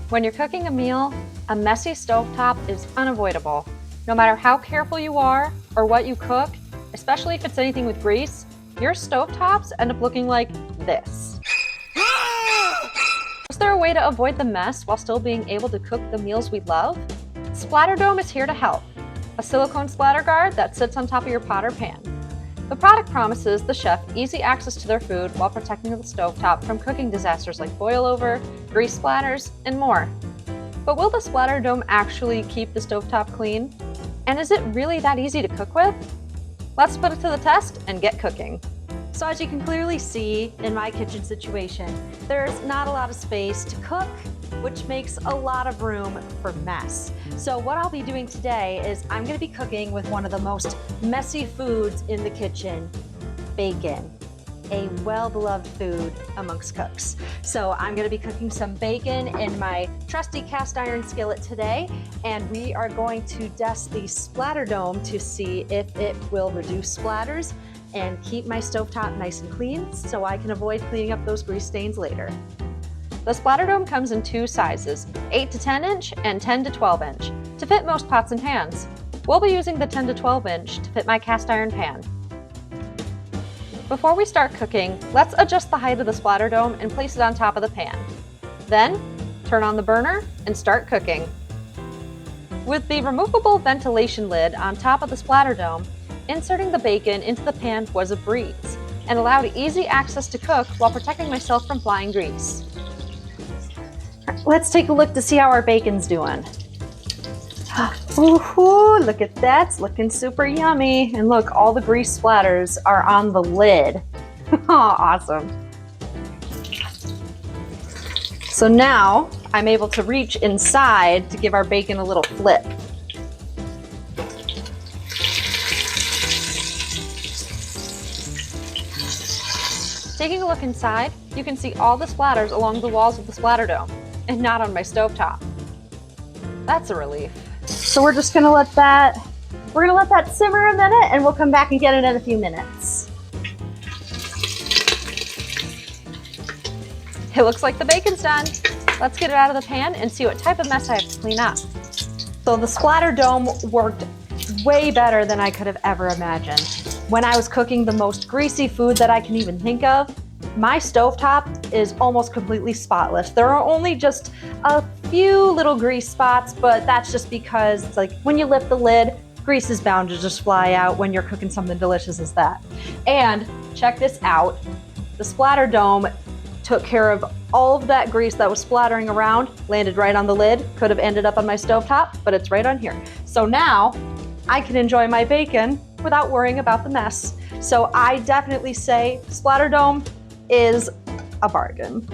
When you're cooking a meal, a messy stovetop is unavoidable. No matter how careful you are or what you cook, especially if it's anything with grease, your stovetops end up looking like this. Is there a way to avoid the mess while still being able to cook the meals we love? SplatterDōm is here to help. A silicone splatter guard that sits on top of your pot or pan. The product promises the chef easy access to their food while protecting the stovetop from cooking disasters like boil over, grease splatters, and more. But will the SplatterDōm actually keep the stovetop clean? And is it really that easy to cook with? Let's put it to the test and get cooking. So as you can clearly see in my kitchen situation, there's not a lot of space to cook, which makes a lot of room for mess. So what I'll be doing today is I'm going to be cooking with one of the most messy foods in the kitchen, bacon. A well-beloved food amongst cooks. So I'm going to be cooking some bacon in my trusty cast iron skillet today, and we are going to dust the SplatterDōm to see if it will reduce splatters and keep my stovetop nice and clean so I can avoid cleaning up those grease stains later. The SplatterDōm comes in two sizes, 8 to 10 inch and 10 to 12 inch, to fit most pots and pans. We'll be using the 10 to 12 inch to fit my cast iron pan. Before we start cooking, let's adjust the height of the SplatterDōm and place it on top of the pan. Then, turn on the burner and start cooking. With the removable ventilation lid on top of the SplatterDōm, inserting the bacon into the pan was a breeze and allowed easy access to cook while protecting myself from flying grease. Let's take a look to see how our bacon's doing. Ooh, look at that, it's looking super yummy. And look, all the grease splatters are on the lid. Awesome. So now I'm able to reach inside to give our bacon a little flip. Taking a look inside, you can see all the splatters along the walls of the SplatterDōm, and not on my stovetop. That's a relief. So we're just gonna let that simmer a minute, and we'll come back and get it in a few minutes. It looks like the bacon's done. Let's get it out of the pan and see what type of mess I have to clean up. So the SplatterDōm worked way better than I could have ever imagined. When I was cooking the most greasy food that I can even think of, my stovetop is almost completely spotless. There are only just a few little grease spots, but that's just because it's like when you lift the lid, grease is bound to just fly out when you're cooking something delicious as that. And check this out, the SplatterDōm took care of all of that grease that was splattering around, landed right on the lid, could have ended up on my stovetop, but it's right on here. So now I can enjoy my bacon without worrying about the mess. So I definitely say SplatterDōm is a bargain.